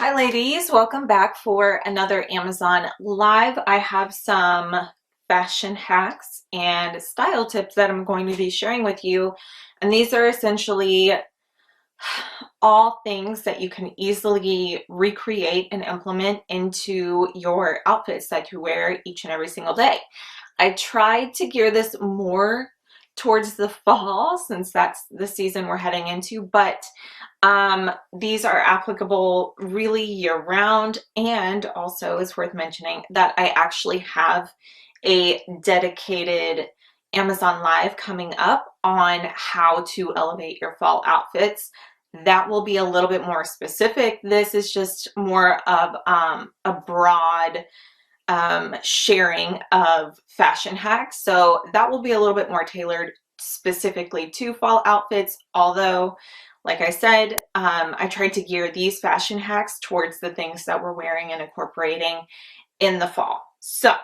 Hi ladies, welcome back for another Amazon Live. I have some fashion hacks and style tips that I'm going to be sharing with you. And these are essentially all things that you can easily recreate and implement into your outfits that you wear each and every single day. I tried to gear this more towards the fall since that's the season we're heading into, but these are applicable really year-round, and also it's worth mentioning that I actually have a dedicated Amazon Live coming up on how to elevate your fall outfits. That will be a little bit more specific. This is just more of a broad sharing of fashion hacks. So that will be a little bit more tailored specifically to fall outfits. Although, like I said, I tried to gear these fashion hacks towards the things that we're wearing and incorporating in the fall. So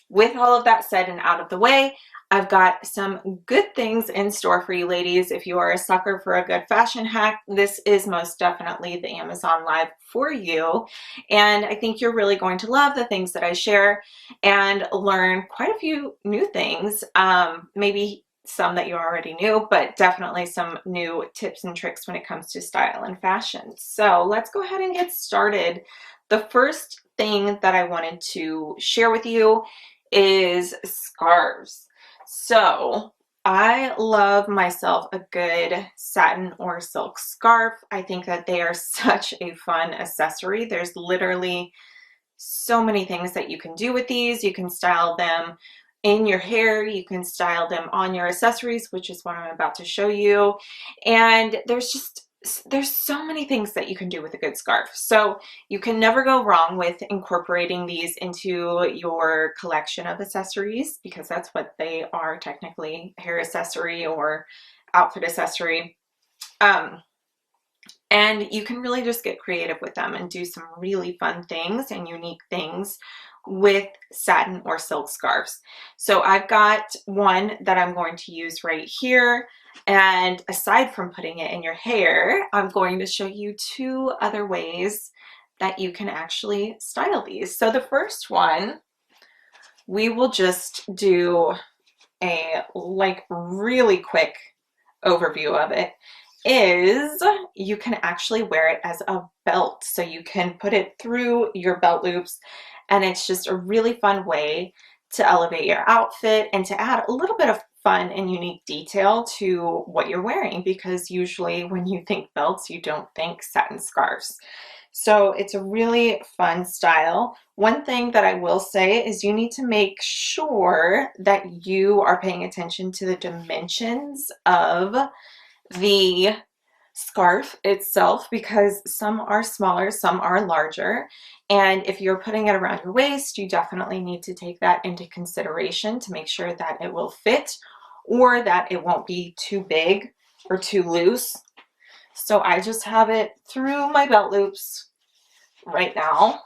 with all of that said and out of the way, I've got some good things in store for you ladies. If you are a sucker for a good fashion hack, this is most definitely the Amazon Live for you. And I think you're really going to love the things that I share and learn quite a few new things. Maybe some that you already knew, but definitely some new tips and tricks when it comes to style and fashion. So let's go ahead and get started. The first thing that I wanted to share with you is scarves. So I love myself a good satin or silk scarf. I think that they are such a fun accessory. There's literally so many things that you can do with these. You can style them in your hair, you can style them on your accessories, which is what I'm about to show you. And there's so many things that you can do with a good scarf. So you can never go wrong with incorporating these into your collection of accessories, because that's what they are technically, hair accessory or outfit accessory. And you can really just get creative with them and do some really fun things and unique things with satin or silk scarves. So I've got one that I'm going to use right here. And aside from putting it in your hair, I'm going to show you two other ways that you can actually style these. So the first one, we will just do a really quick overview of it, is you can actually wear it as a belt. So you can put it through your belt loops, and it's just a really fun way to elevate your outfit and to add a little bit of fun and unique detail to what you're wearing, because usually when you think belts, you don't think satin scarves. So it's a really fun style. One thing that I will say is you need to make sure that you are paying attention to the dimensions of the scarf itself, because some are smaller, some are larger. And if you're putting it around your waist, you definitely need to take that into consideration to make sure that it will fit or that it won't be too big or too loose. So I just have it through my belt loops right now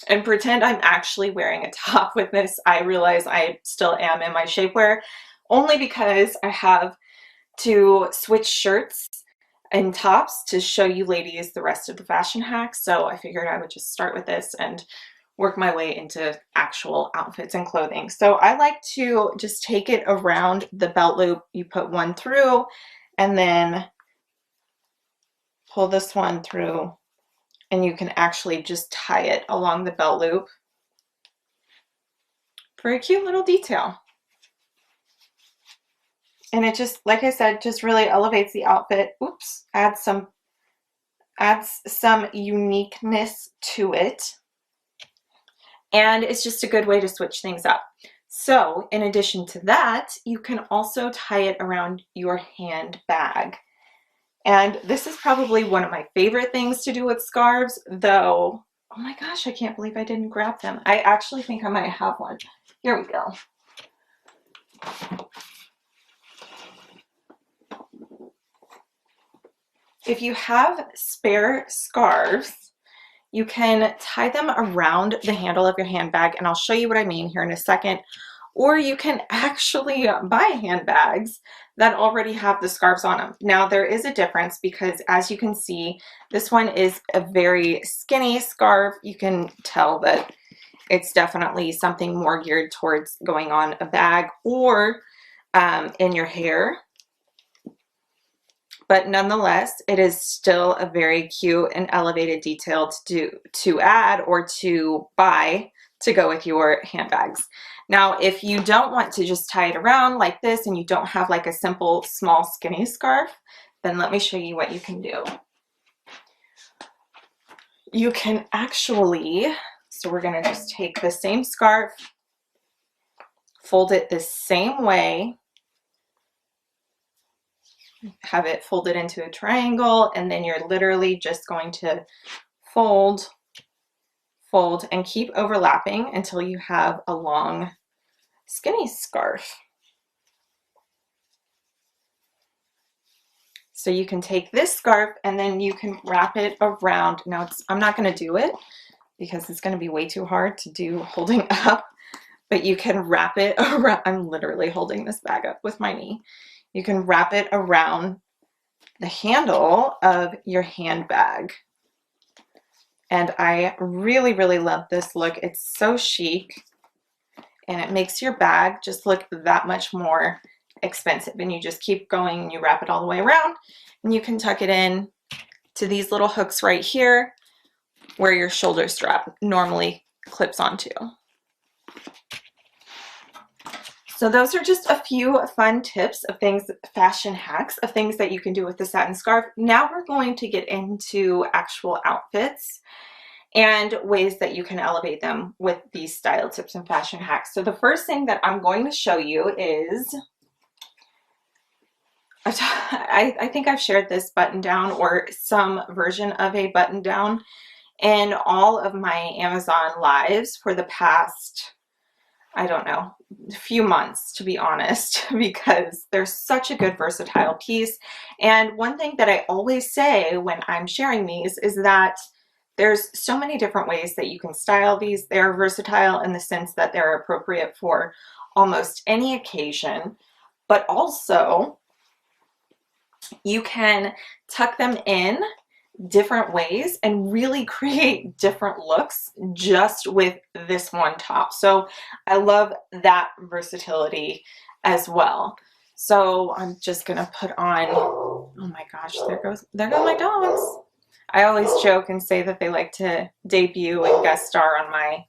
and pretend I'm actually wearing a top with this. I realize I still am in my shapewear, only because I have to switch shirts and tops to show you ladies the rest of the fashion hacks. So I figured I would just start with this and work my way into actual outfits and clothing. So I like to just take it around the belt loop. You put one through and then pull this one through, and you can actually just tie it along the belt loop for a cute little detail. And it just, like I said, just really elevates the outfit. Oops, adds some uniqueness to it. And it's just a good way to switch things up. So in addition to that, you can also tie it around your handbag. And this is probably one of my favorite things to do with scarves, though. Oh my gosh, I can't believe I didn't grab them. I actually think I might have one. Here we go. If you have spare scarves, you can tie them around the handle of your handbag, and I'll show you what I mean here in a second. or you can actually buy handbags that already have the scarves on them. Now there is a difference because as you can see, this one is a very skinny scarf. You can tell that it's definitely something more geared towards going on a bag or in your hair. But nonetheless, it is still a very cute and elevated detail to add or to buy to go with your handbags. Now, if you don't want to just tie it around like this and you don't have like a simple small skinny scarf, then let me show you what you can do. You can actually, so we're gonna just take the same scarf, fold it the same way, have it folded into a triangle, and then you're literally just going to fold, fold, and keep overlapping until you have a long skinny scarf. So you can take this scarf and then you can wrap it around. Now I'm not going to do it because it's going to be way too hard to do holding up, but you can wrap it around. I'm literally holding this bag up with my knee. You can wrap it around the handle of your handbag. And I really, really love this look. It's so chic and it makes your bag just look that much more expensive. And you just keep going and you wrap it all the way around and you can tuck it in to these little hooks right here where your shoulder strap normally clips onto. So those are just a few fun tips of things, fashion hacks of things that you can do with the satin scarf. Now we're going to get into actual outfits and ways that you can elevate them with these style tips and fashion hacks. So the first thing that I'm going to show you is, I think I've shared this button down or some version of a button down in all of my Amazon lives for the past, I don't know, a few months, to be honest, because they're such a good versatile piece. And one thing that I always say when I'm sharing these is that there's so many different ways that you can style these. They're versatile in the sense that they're appropriate for almost any occasion, but also you can tuck them in different ways and really create different looks just with this one top. So I love that versatility as well. So I'm just gonna put on, oh my gosh, there go my dogs. I always joke and say that they like to debut and guest star on my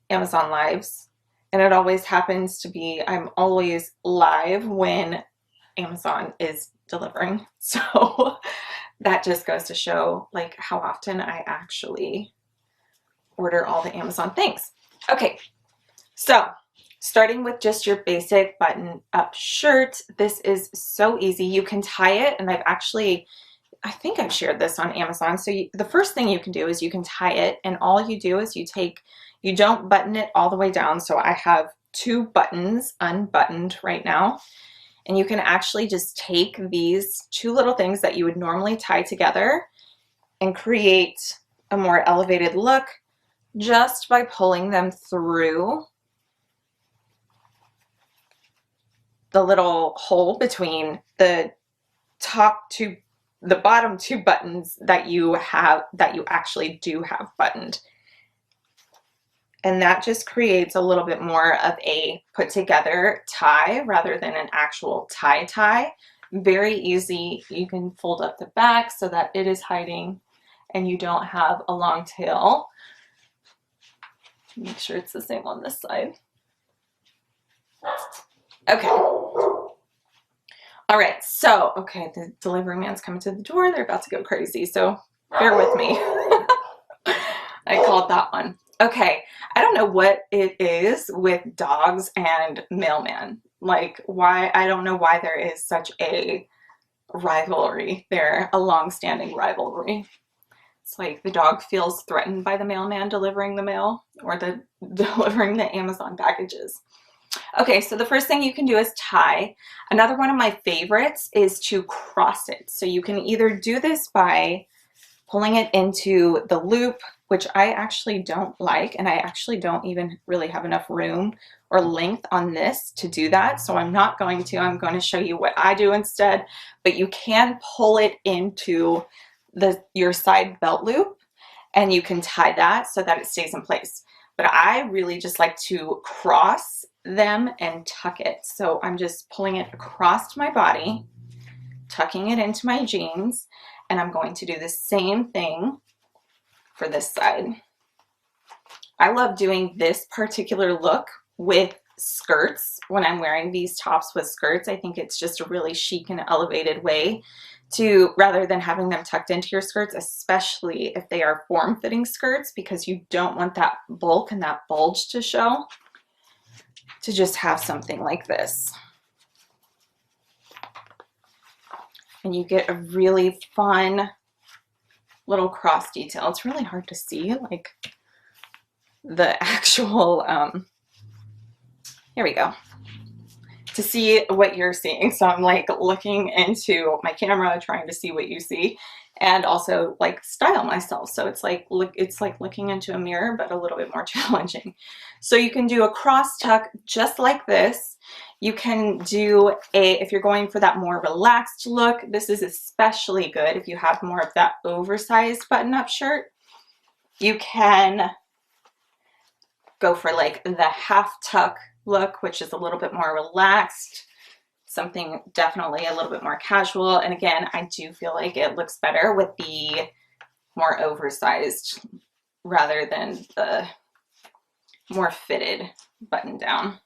Amazon lives, and it always happens to be, I'm always live when Amazon is delivering. So that just goes to show like how often I actually order all the Amazon things. Okay, so starting with just your basic button up shirt, this is so easy. You can tie it, and I think I've shared this on Amazon. So the first thing you can do is you can tie it, and all you do is you don't button it all the way down. So I have 2 buttons unbuttoned right now. And you can actually just take these 2 little things that you would normally tie together and create a more elevated look just by pulling them through the little hole between the bottom 2 buttons that you actually do have buttoned. And that just creates a little bit more of a put together tie rather than an actual tie. Very easy. You can fold up the back so that it is hiding and you don't have a long tail. Make sure it's the same on this side. Okay. All right, so, okay, the delivery man's coming to the door. They're about to go crazy, so bear with me. I called that one. Okay, I don't know what it is with dogs and mailman. Like, I don't know why there is such a rivalry there, a long-standing rivalry. It's like the dog feels threatened by the mailman delivering the mail or delivering the Amazon packages. Okay, so the first thing you can do is tie. Another one of my favorites is to cross it. So you can either do this by pulling it into the loop which I actually don't like, and I actually don't even really have enough room or length on this to do that, so I'm not going to. I'm going to show you what I do instead, but you can pull it into your side belt loop, and you can tie that so that it stays in place. But I really just like to cross them and tuck it. So I'm just pulling it across my body, tucking it into my jeans, and I'm going to do the same thing for this side. I love doing this particular look with skirts when I'm wearing these tops with skirts. I think it's just a really chic and elevated way to, rather than having them tucked into your skirts, especially if they are form-fitting skirts, because you don't want that bulk and that bulge to show, to just have something like this. And you get a really fun little cross detail. It's really hard to see, like the actual, here we go, to see what you're seeing. So I'm like looking into my camera, trying to see what you see, and also like style myself. So it's like looking into a mirror, but a little bit more challenging. So you can do a cross tuck just like this. You can do if you're going for that more relaxed look, this is especially good if you have more of that oversized button-up shirt. You can go for like the half tuck look, which is a little bit more relaxed, something definitely a little bit more casual. And again, I do feel like it looks better with the more oversized rather than the more fitted button down.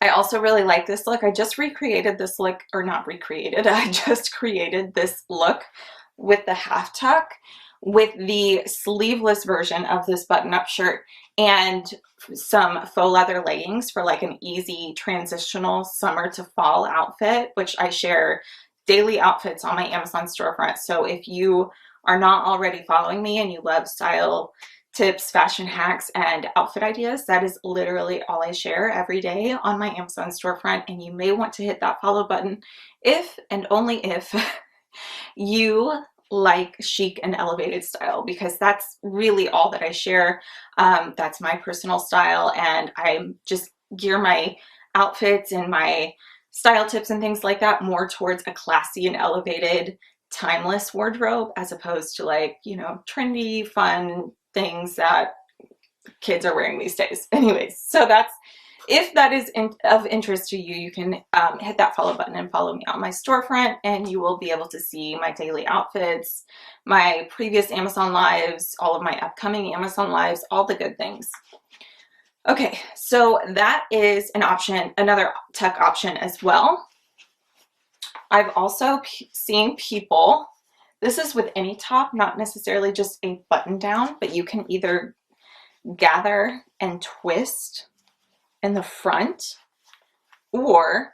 I also really like this look. I just recreated this look, or not recreated, I just created this look with the half tuck, with the sleeveless version of this button-up shirt and some faux leather leggings for like an easy transitional summer to fall outfit, which I share daily outfits on my Amazon storefront. So if you are not already following me and you love style tips, fashion hacks, and outfit ideas, that is literally all I share every day on my Amazon storefront. And you may want to hit that follow button if and only if you like chic and elevated style, because that's really all that I share. That's my personal style, and I just gear my outfits and my style tips and things like that more towards a classy and elevated, timeless wardrobe, as opposed to like, you know, trendy, fun things that kids are wearing these days. Anyways, so that's, if that is of interest to you, you can hit that follow button and follow me on my storefront, and you will be able to see my daily outfits, my previous Amazon lives, all of my upcoming Amazon lives, all the good things. Okay, so that is an option, another tuck option as well. I've also seen people, this is with any top, not necessarily just a button down, but you can either gather and twist in the front or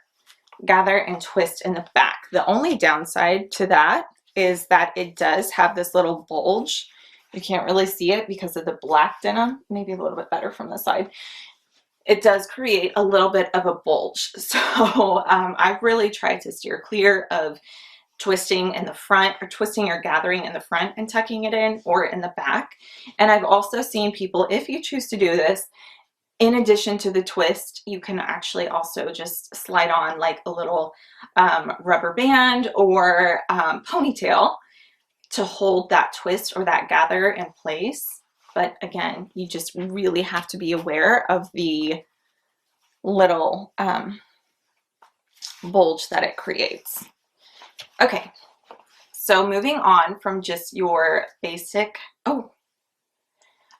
gather and twist in the back. The only downside to that is that it does have this little bulge. You can't really see it because of the black denim, maybe a little bit better from the side. It does create a little bit of a bulge. So I've really tried to steer clear of twisting in the front, or twisting or gathering in the front and tucking it in, or in the back. And I've also seen people, if you choose to do this, in addition to the twist, you can actually also just slide on like a little rubber band or ponytail to hold that twist or that gather in place. But again, you just really have to be aware of the little bulge that it creates. Okay, so moving on from just your basic,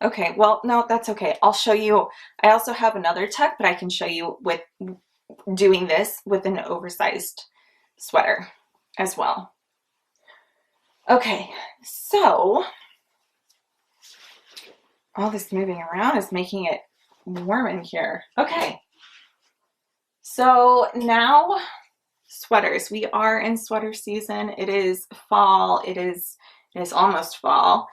okay, well, no, that's okay. I'll show you. I also have another tuck, but I can show you with doing this with an oversized sweater as well. Okay, so all this moving around is making it warm in here. Okay, so now sweaters. We are in sweater season. It is fall. It is almost fall.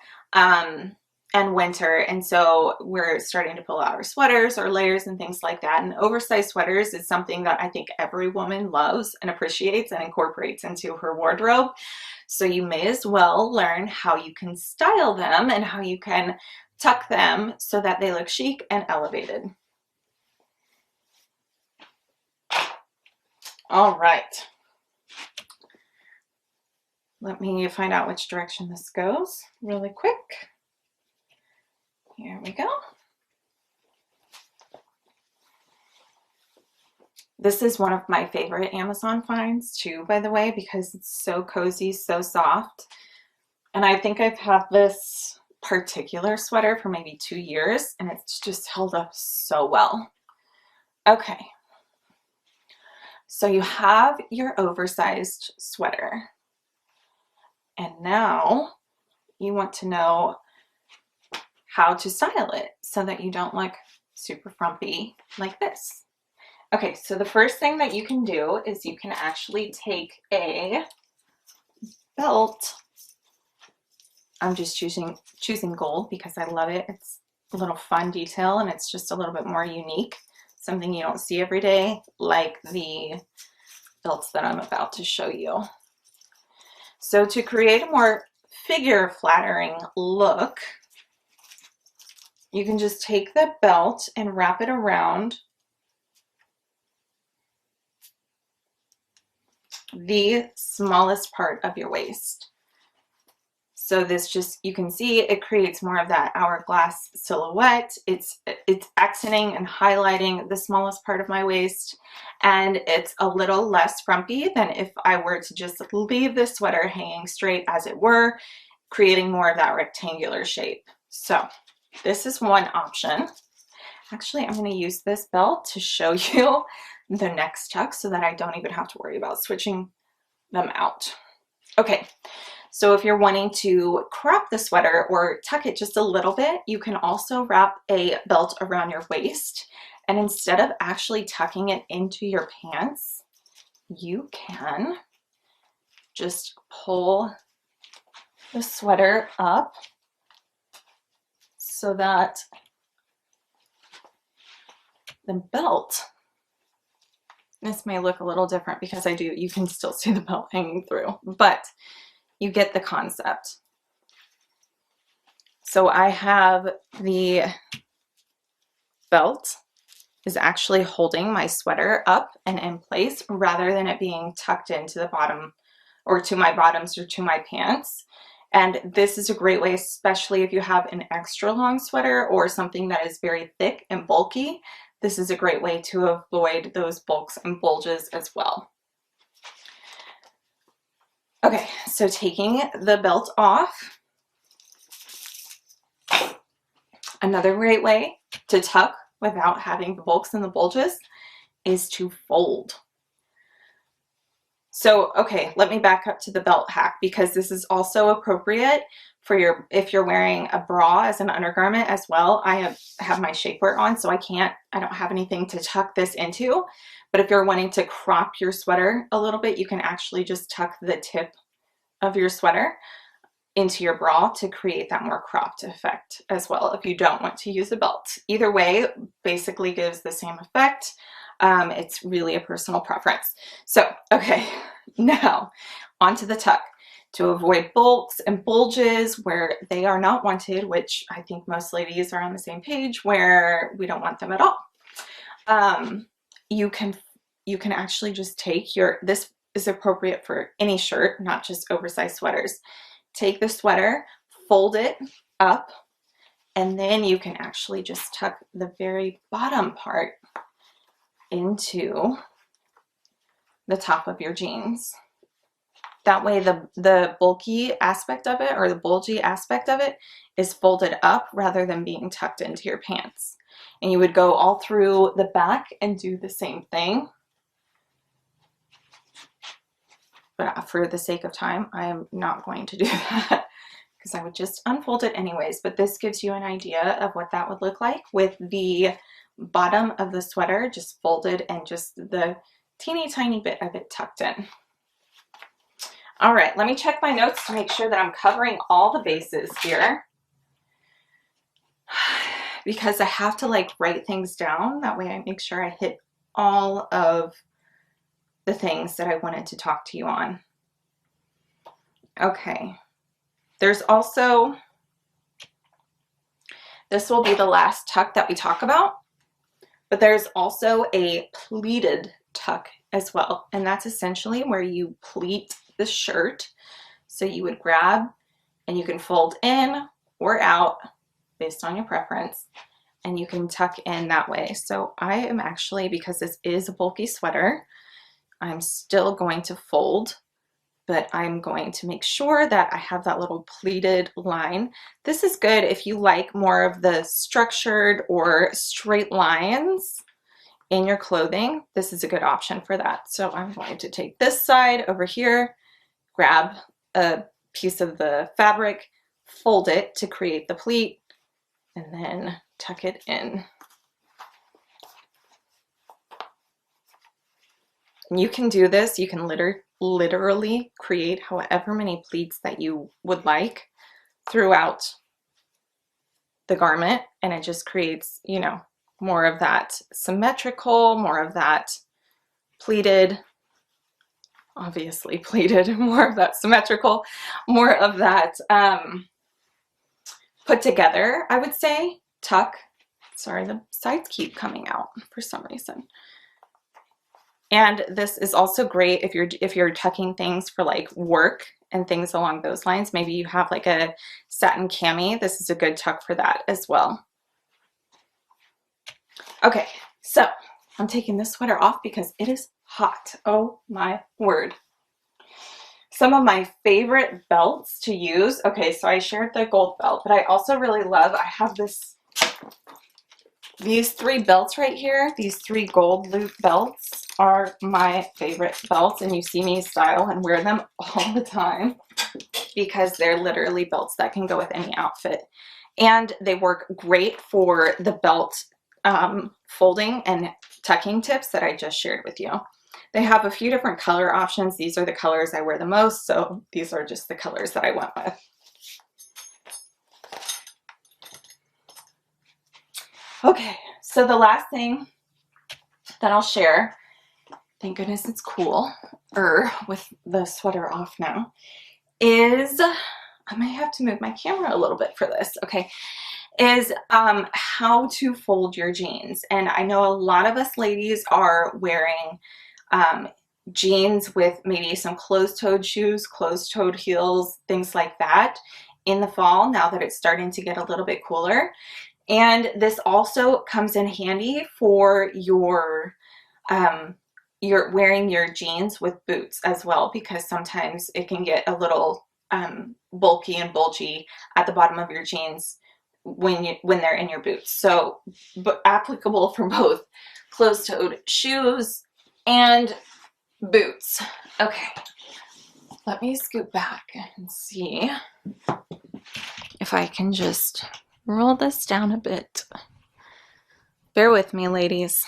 And winter, and so we're starting to pull out our sweaters, our layers, and things like that. And oversized sweaters is something that I think every woman loves and appreciates and incorporates into her wardrobe. So you may as well learn how you can style them and how you can tuck them so that they look chic and elevated. All right. Let me find out which direction this goes really quick. Here we go. This is one of my favorite Amazon finds too, by the way, because it's so cozy, so soft. And I think I've had this particular sweater for maybe 2 years and it's just held up so well. Okay. So you have your oversized sweater. And now you want to know how to style it so that you don't look super frumpy like this. Okay, so the first thing that you can do is you can actually take a belt. I'm just choosing gold because I love it. It's a little fun detail and it's just a little bit more unique. Something you don't see every day, like the belts that I'm about to show you. So to create a more figure flattering look, you can just take the belt and wrap it around the smallest part of your waist. So this just, you can see it creates more of that hourglass silhouette. It's accenting and highlighting the smallest part of my waist, and it's a little less frumpy than if I were to just leave this sweater hanging straight as it were, creating more of that rectangular shape. So this is one option. Actually, I'm going to use this belt to show you the next tuck so that I don't even have to worry about switching them out. Okay, so if you're wanting to crop the sweater or tuck it just a little bit, you can also wrap a belt around your waist. And instead of actually tucking it into your pants, you can just pull the sweater up so that the belt, this may look a little different because you can still see the belt hanging through, but you get the concept. So I have the belt is actually holding my sweater up and in place rather than it being tucked into the bottom or to my bottoms or to my pants. And this is a great way, especially if you have an extra long sweater or something that is very thick and bulky. This is a great way to avoid those bulks and bulges as well. Okay, so taking the belt off, another great way to tuck without having the bulks and the bulges is to fold. So, okay, let me back up to the belt hack because this is also appropriate for if you're wearing a bra as an undergarment as well. I have my shapewear on, so I don't have anything to tuck this into. But if you're wanting to crop your sweater a little bit, you can actually just tuck the tip of your sweater into your bra to create that more cropped effect as well if you don't want to use a belt. Either way basically gives the same effect. It's really a personal preference. So, okay, now onto the tuck. To avoid bulks and bulges where they are not wanted, which I think most ladies are on the same page where we don't want them at all. You can actually just take this is appropriate for any shirt, not just oversized sweaters. Take the sweater, fold it up, and then you can actually just tuck the very bottom part into the top of your jeans. That way the bulky aspect of it or the bulgy aspect of it is folded up rather than being tucked into your pants. And you would go all through the back and do the same thing. But for the sake of time, I am not going to do that because I would just unfold it anyways. But this gives you an idea of what that would look like with the bottom of the sweater just folded and just the teeny tiny bit of it tucked in. All right, let me check my notes to make sure that I'm covering all the bases here because I have to like write things down. That way I make sure I hit all of the things that I wanted to talk to you on. Okay, there's also, this will be the last tuck that we talk about, but there's also a pleated tuck as well. And that's essentially where you pleat the shirt. So you would grab and you can fold in or out based on your preference, and you can tuck in that way. So I am actually, because this is a bulky sweater, I'm still going to fold, but I'm going to make sure that I have that little pleated line. This is good if you like more of the structured or straight lines in your clothing. This is a good option for that. So I'm going to take this side over here, grab a piece of the fabric, fold it to create the pleat, and then tuck it in. You can do this, you can literally create however many pleats that you would like throughout the garment, and it just creates, you know, more of that symmetrical, more of that pleated, obviously pleated, more of that symmetrical, more of that put together, I would say, tuck. Sorry, the sides keep coming out for some reason. And this is also great if you're tucking things for like work and things along those lines. Maybe you have like a satin cami. This is a good tuck for that as well. Okay, so I'm taking this sweater off because it is hot. Oh my word. Some of my favorite belts to use. Okay, so I shared the gold belt, but I also really love, I have these three belts right here. These three gold loop belts are my favorite belts, and you see me style and wear them all the time because they're literally belts that can go with any outfit. And they work great for the belt folding and tucking tips that I just shared with you. They have a few different color options. These are the colors I wear the most, so these are just the colors that I went with. Okay, so the last thing that I'll share, thank goodness it's cool, with the sweater off now, is, I might have to move my camera a little bit for this, okay, is how to fold your jeans. And I know a lot of us ladies are wearing jeans with maybe some closed-toed shoes, closed-toed heels, things like that in the fall, now that it's starting to get a little bit cooler. And this also comes in handy for your wearing your jeans with boots as well, because sometimes it can get a little bulky and bulgy at the bottom of your jeans when they're in your boots. So applicable for both closed-toed shoes and boots. Okay, let me scoot back and see if I can just roll this down a bit. Bear with me, ladies.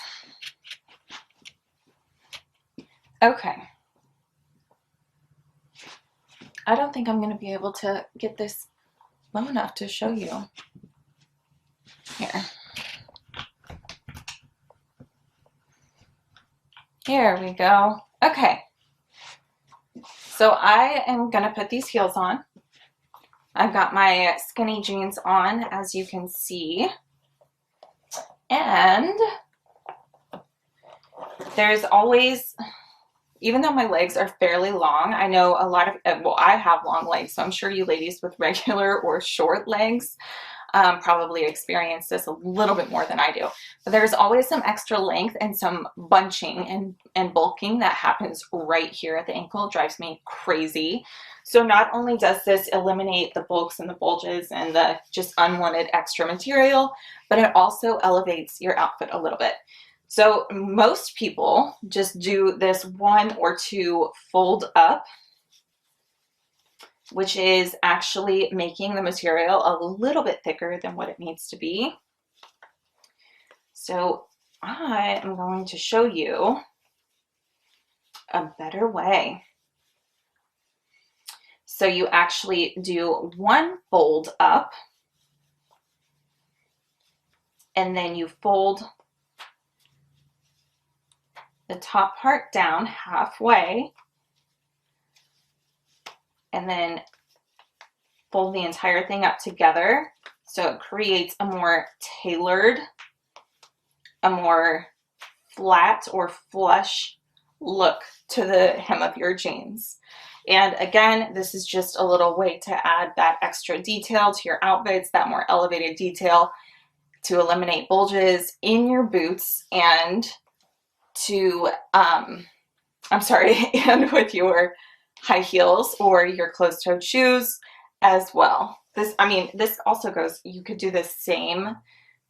Okay. I don't think I'm going to be able to get this low enough to show you. Here. Here we go. Okay. So I am going to put these heels on. I've got my skinny jeans on, as you can see. And there's always, even though my legs are fairly long, I know a lot of, well, I have long legs, so I'm sure you ladies with regular or short legs probably experience this a little bit more than I do. But there's always some extra length and some bunching and bulking that happens right here at the ankle. It drives me crazy. So not only does this eliminate the bulks and the bulges and the just unwanted extra material, but it also elevates your outfit a little bit. So most people just do this 1 or 2 fold up, which is actually making the material a little bit thicker than what it needs to be. So I am going to show you a better way. So you actually do 1 fold up, and then you fold the top part down halfway, and then fold the entire thing up together so it creates a more tailored, a more flat or flush look to the hem of your jeans. And again, this is just a little way to add that extra detail to your outfits, that more elevated detail, to eliminate bulges in your boots and to, and with your high heels or your closed-toed shoes as well. This also goes, you could do the same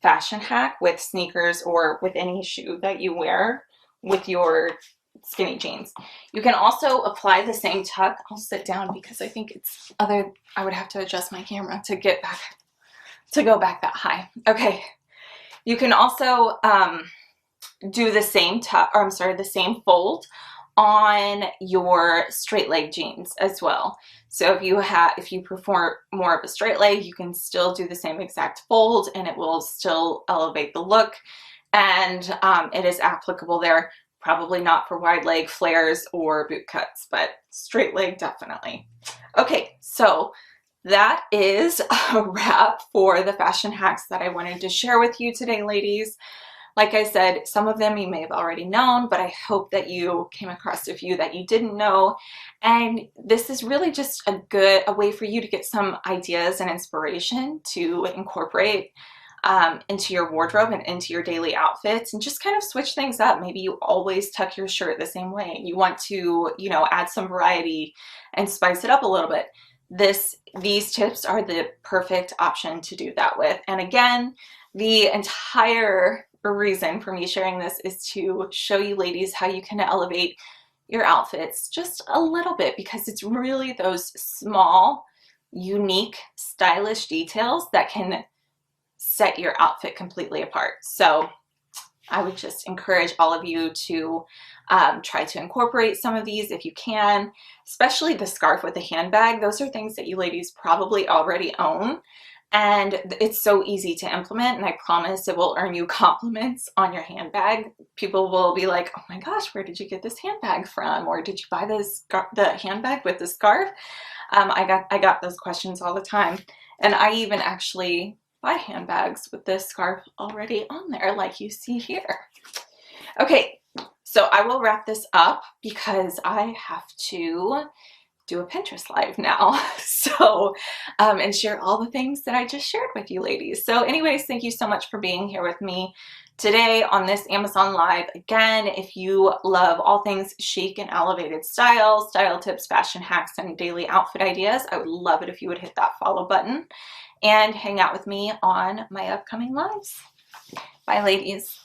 fashion hack with sneakers or with any shoe that you wear with your skinny jeans. You can also apply the same tuck. I'll sit down because I think I would have to adjust my camera to go back that high. Okay. You can also do the same the same fold on your straight leg jeans as well. So if you prefer more of a straight leg, you can still do the same exact fold and it will still elevate the look. And it is applicable there. Probably not for wide leg flares or boot cuts, but straight leg definitely. Okay, so that is a wrap for the fashion hacks that I wanted to share with you today, ladies. Like I said, some of them you may have already known, but I hope that you came across a few that you didn't know. And this is really just a way for you to get some ideas and inspiration to incorporate into your wardrobe and into your daily outfits, and just kind of switch things up. Maybe you always tuck your shirt the same way and you want to, add some variety and spice it up a little bit. These tips are the perfect option to do that with. And again, the entire reason for me sharing this is to show you ladies how you can elevate your outfits just a little bit, because it's really those small, unique, stylish details that can set your outfit completely apart. So I would just encourage all of you to try to incorporate some of these if you can, especially the scarf with the handbag. Those are things that you ladies probably already own, and it's so easy to implement, and I promise it will earn you compliments on your handbag. People will be like, oh my gosh, where did you get this handbag from? Or did you buy the handbag with the scarf? I got those questions all the time, and I even actually buy handbags with this scarf already on there, like you see here. Okay, so I will wrap this up because I have to do a Pinterest live now. So, and share all the things that I just shared with you ladies. So anyways, thank you so much for being here with me today on this Amazon Live. Again, if you love all things chic and elevated style tips, fashion hacks, and daily outfit ideas, I would love it if you would hit that follow button and hang out with me on my upcoming lives. Bye, ladies.